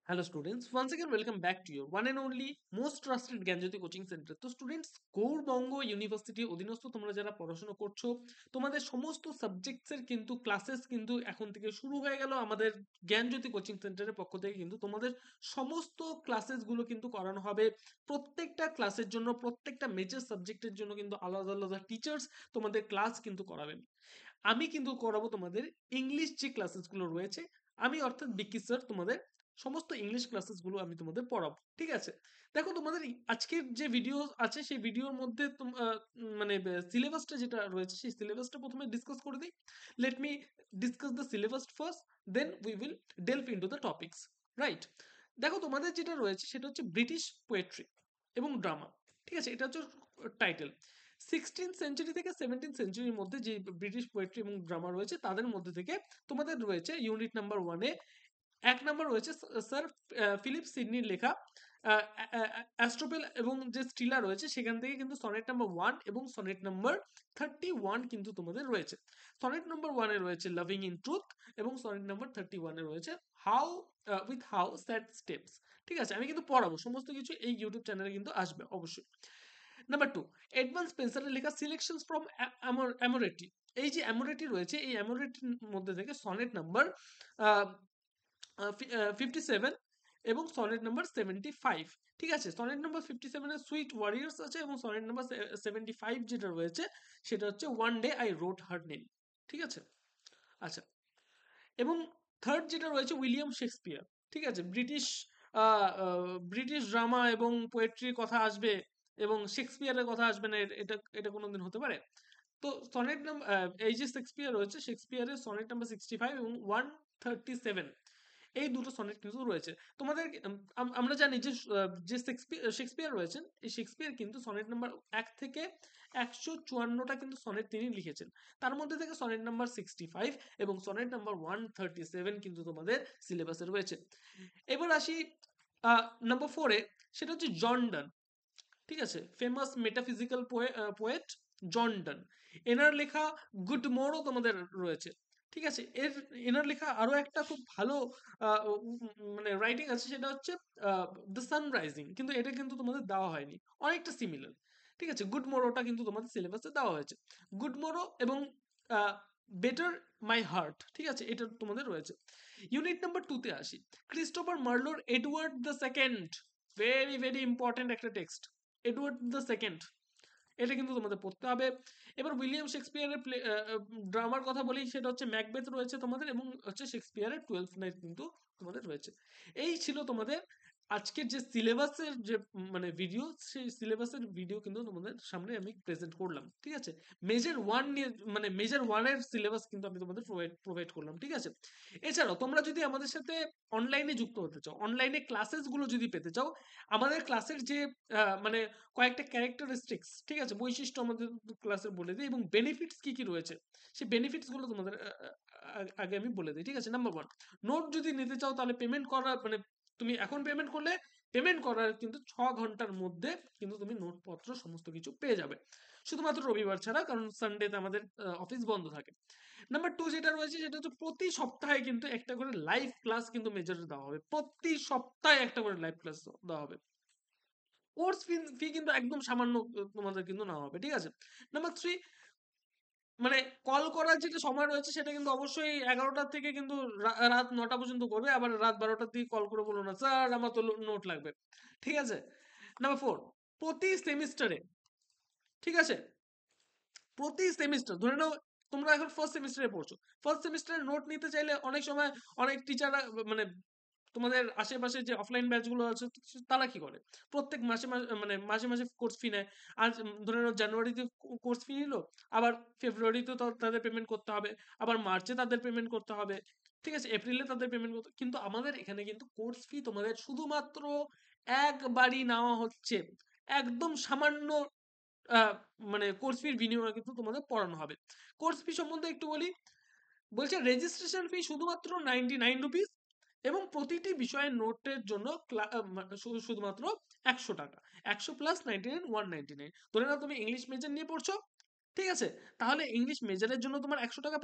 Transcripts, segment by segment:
Hello students, once again welcome back to your one and only most trusted Gyanjyoti coaching centre. তো students, Gourbanga university অধীনস্থ তোমরা যারা পড়াশোনা করছো, তোমাদের সমস্ত সাবজেক্টসের কিন্তু ক্লাসেস কিন্তু এখন থেকে শুরু হয়ে গেল। আমাদের জ্ঞানজ্যোতি কোচিং সেন্টারের পক্ষ থেকে কিন্তু তোমাদের সমস্ত ক্লাসেসগুলো কিন্তু করানো হবে। প্রত্যেকটা ক্লাসের জন্য, প্রত্যেকটা মেজর সাবজেক্টের জন্য কিন্তু আলাদা আলাদা টিচার্স তোমাদের ক্লাস কিন্তু করাবেন। আমি কিন্তু করাবো তোমাদের ইংলিশ যে ক্লাসেসগুলো রয়েছে। আমি অর্থাৎ বিকি স্যার তোমাদের সমস্ত ইংলিশ ক্লাসেসগুলো আমি তোমাদের পড়াবো, ঠিক আছে? দেখো, তোমাদের আজকের যে ভিডিও আছে সেই ভিডিওর মধ্যে মানে সিলেবাসটা যেটা রয়েছে সেই সিলেবাসটা প্রথমে ডিসকাস করে দিই। Let me discuss the syllabus first, then we will delve into the topics, right? দেখো, তোমাদের যেটা রয়েছে সেটা হচ্ছে ব্রিটিশ পোয়েট্রি এবং ড্রামা, ঠিক আছে? এটা হচ্ছে টাইটেল। 16th সেঞ্চুরি থেকে 17th সেঞ্চুরির মধ্যে যে ব্রিটিশ পোয়েট্রি এবং ড্রামা রয়েছে তাদের মধ্যে থেকে তোমাদের রয়েছে ইউনিট নাম্বার 1-এ এক নাম্বার রয়েছে স্যার ফিলিপ সিডনির লেখা অ্যাস্ট্রোপেল এবং যে স্টিলা রয়েছে সেখান থেকে কিন্তু সনেট নাম্বার 1 এবং সনেট নাম্বার 31 কিন্তু তোমাদের রয়েছে। সনেট নাম্বার 1-এ রয়েছে লাভিং ইন ট্রুথ এবং সনেট নাম্বার 31-এ রয়েছে হাউ হাউ স্যাড স্টেপস। ঠিক আছে, আমি কিন্তু পড়াবো সমস্ত কিছু, এই ইউটিউব চ্যানেলে কিন্তু আসবে অবশ্যই। নাম্বার 2, এডভান্স স্পেন্সারের লেখা সিলেকশনস ফ্রম অ্যামোরেটি। এই যে অ্যামোরেটি রয়েছে, এই অ্যামোরেটির মধ্যে থেকে সনেট নাম্বার 57 এবং সনেট নাম্বার 75। ঠিক আছে, সনেট নাম্বার 57-এ সুইট ওয়ারিয়ার্স আছে এবং সনেট নাম্বার 75 যেটা রয়েছে সেটা হচ্ছে one day I রোট her name. ঠিক আছে, আচ্ছা। এবং থার্ড যেটা রয়েছে উইলিয়াম শেক্সপিয়ার। ঠিক আছে, ব্রিটিশ ড্রামা এবং পোয়েট্রির কথা আসবে এবং শেক্সপিয়ারের কথা আসবে না, এটা এটা কোনোদিন হতে পারে? তো সনেট নাম্বার, এই যে শেক্সপিয়ার রয়েছে, শেক্সপিয়ারের সনেট নাম্বার 65 এবং 137, এই দুটো সনেট কিন্তু রয়েছে তোমাদের। আমরা জানি যে যে শেক্সপিয়ার রয়েছেন, এই শেক্সপিয়ার কিন্তু সনেট নাম্বার 1 থেকে 154টা কিন্তু সনেট তিনি লিখেছেন। তার মধ্যে থেকে সনেট নাম্বার 65 এবং সনেট নাম্বার 137 কিন্তু তোমাদের সিলেবাসে রয়েছে। এবার আসি নাম্বার 4-এ, সেটা হচ্ছে জন ডান। ঠিক আছে, ফেমাস মেটাফিজিক্যাল পোয়েট জন ডান। এনার লেখা গুড মোরও তোমাদের রয়েছে। ঠিক আছে, এনার লেখা আরো একটা খুব ভালো মানে রাইটিং আছে, সেটা হচ্ছে দ্য সানরাইজিং, কিন্তু এটা কিন্তু তোমাদের দেওয়া হয়নি, অনেকটা সিমিলার। ঠিক আছে, গুড মোরোটা কিন্তু তোমাদের সিলেবাসে দেওয়া হয়েছে। গুড মোরো এবং বেটার মাই হার্ট, ঠিক আছে, এটা তোমাদের রয়েছে। ইউনিট নাম্বার 2-তে আসি। ক্রিস্টোফার মার্লোর Edward the second, very very important একটা টেক্সট। এডওয়ার্ড দ্য সেকেন্ড, এটা কিন্তু তোমাদের পড়তে হবে। এবার উইলিয়াম শেক্সপিয়ারের ড্রামার কথা বলি, সেটা হচ্ছে ম্যাকবেথ রয়েছে তোমাদের এবং হচ্ছে শেক্সপিয়ারের 12th নাইট কিন্তু তোমাদের রয়েছে। এই ছিল তোমাদের আজকের যে সিলেবাসের যে মানে ভিডিও, সেই সিলেবাসের ভিডিও কিন্তু তোমাদের সামনে আমি প্রেজেন্ট করলাম। ঠিক আছে, মেজর 1 নিয়ে মানে মেজর 1-এর সিলেবাস কিন্তু আমি তোমাদের প্রোভাইড করলাম। ঠিক আছে, এছাড়াও তোমরা যদি আমাদের সাথে অনলাইনে যুক্ত হতে চাও, অনলাইনে ক্লাসেসগুলো যদি পেতে চাও, আমাদের ক্লাসের যে মানে কয়েকটা ক্যারেক্টারিস্টিক্স, ঠিক আছে, বৈশিষ্ট্য আমাদের ক্লাসে বলে দিই এবং বেনিফিটস কি কি রয়েছে সেই বেনিফিটসগুলো তোমাদের আগে আমি বলে দিই। ঠিক আছে, নাম্বার 1, নোট যদি নিতে চাও তাহলে পেমেন্ট করা মানে তুমি এখন পেমেন্ট করলে পেমেন্ট করার কিন্তু 6 ঘন্টার মধ্যে কিন্তু তুমি নোটপত্র সমস্ত কিছু পেয়ে যাবে, শুধুমাত্র রবিবার ছাড়া, কারণ সানডেতে আমাদের অফিস বন্ধ থাকে। নাম্বার 2 যেটা রয়েছে সেটা হচ্ছে প্রতি সপ্তাহে কিন্তু একটা করে লাইভ ক্লাস কিন্তু মেজরে দেওয়া হবে, প্রতি সপ্তাহে একটা করে লাইভ ক্লাস দেওয়া হবে। কোর্স ফি কিন্তু একদম সামান্য তোমাদের কিন্তু নেওয়া হবে। ঠিক আছে, নাম্বার 3, মানে কল করার যেটা সময় রয়েছে সেটা কিন্তু অবশ্যই 11টা থেকে কিন্তু রাত 9টা পর্যন্ত করবে, আবার রাত 12টার দিকে কল করে বলো না স্যার আমার তো নোট লাগবে। ঠিক আছে, নাম্বার 4, প্রতি সেমিস্টারে, ঠিক আছে, প্রতি সেমিস্টার ধরে নাও তোমরা এখন ফার্স্ট সেমিস্টারে পড়ছো, ফার্স্ট সেমিস্টারে নোট নিতে চাইলে অনেক সময় অনেক টিচাররা মানে তোমাদের আশেপাশে যে অফলাইন ব্যাচগুলো আছে তারা কি করে, প্রত্যেক মাসে মাসে মানে মাসে মাসে কোর্স ফি নেয়। আর ধরে নাও জানুয়ারিতে কোর্স ফি নিল, আবার ফেব্রুয়ারিতে তো তাদের পেমেন্ট করতে হবে, আবার মার্চে তাদের পেমেন্ট করতে হবে, ঠিক আছে, এপ্রিলে তাদের পেমেন্ট করতে। কিন্তু আমাদের এখানে কিন্তু কোর্স ফি তোমাদের শুধুমাত্র একবারই নেওয়া হচ্ছে, একদম সামান্য আহ, মানে কোর্স ফির বিনিময়ে কিন্তু তোমাদের পড়ানো হবে। কোর্স ফি সম্বন্ধে একটু বলি, বলছে রেজিস্ট্রেশন ফি শুধুমাত্র 99 রুপিস এবং প্রতিটি বিষয়ের নোটের জন্য শুধুমাত্র 100 টাকা, 100 প্লাস 99 199। ধরে নাও তুমি ইংলিশ মেজর নিয়ে পড়ছো, ঠিক আছে, তাহলে ইংলিশ মেজরের জন্য তোমার 100 টাকা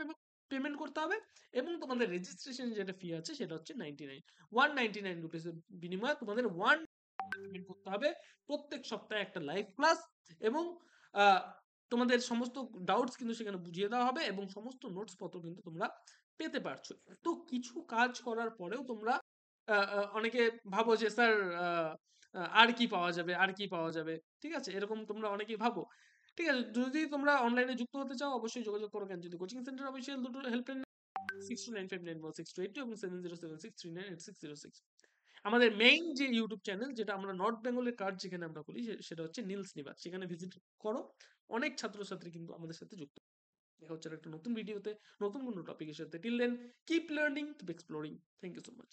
পেমেন্ট করতে হবে এবং তোমাদের রেজিস্ট্রেশন যেটা ফি আছে সেটা হচ্ছে 99 199 রুপিসের বিনিময়ে তোমাদের পেমেন্ট করতে হবে প্রত্যেক সপ্তাহে একটা লাইভ ক্লাস এবং আহ, তোমাদের সমস্ত ডাউটস কিন্তু সেখানে বুঝিয়ে দেওয়া হবে এবং সমস্ত নোটস পত্র কিন্তু তোমরা পেতে পারছো। তো কিছু কাজ করার পরেও তোমরা অনেকে ভাবো যে স্যার আর কি পাওয়া যাবে আর কি পাওয়া যাবে, ঠিক আছে, এরকম তোমরা অনেকেই ভাবো। ঠিক আছে, যদি তোমরা অনলাইনে যুক্ত হতে চাও অবশ্যই যোগাযোগ করো কেন যদি কোচিং সেন্টার অফিসিয়াল দুটো হেল্পলাইন 6295916282 এবং 7076398606। আমাদের মেইন যে ইউটিউব চ্যানেল যেটা আমরা নর্থ বেঙ্গলের কার্ড যেখানে আমরা করি সেটা হচ্ছে নীলস নিবাস, সেখানে ভিজিট করো। অনেক ছাত্রছাত্রী কিন্তু আমাদের সাথে যুক্ত। দেখা হচ্ছে একটা নতুন ভিডিওতে নতুন কোনো টপিকের সাথে। Till then keep learning, keep exploring. Thank you so much.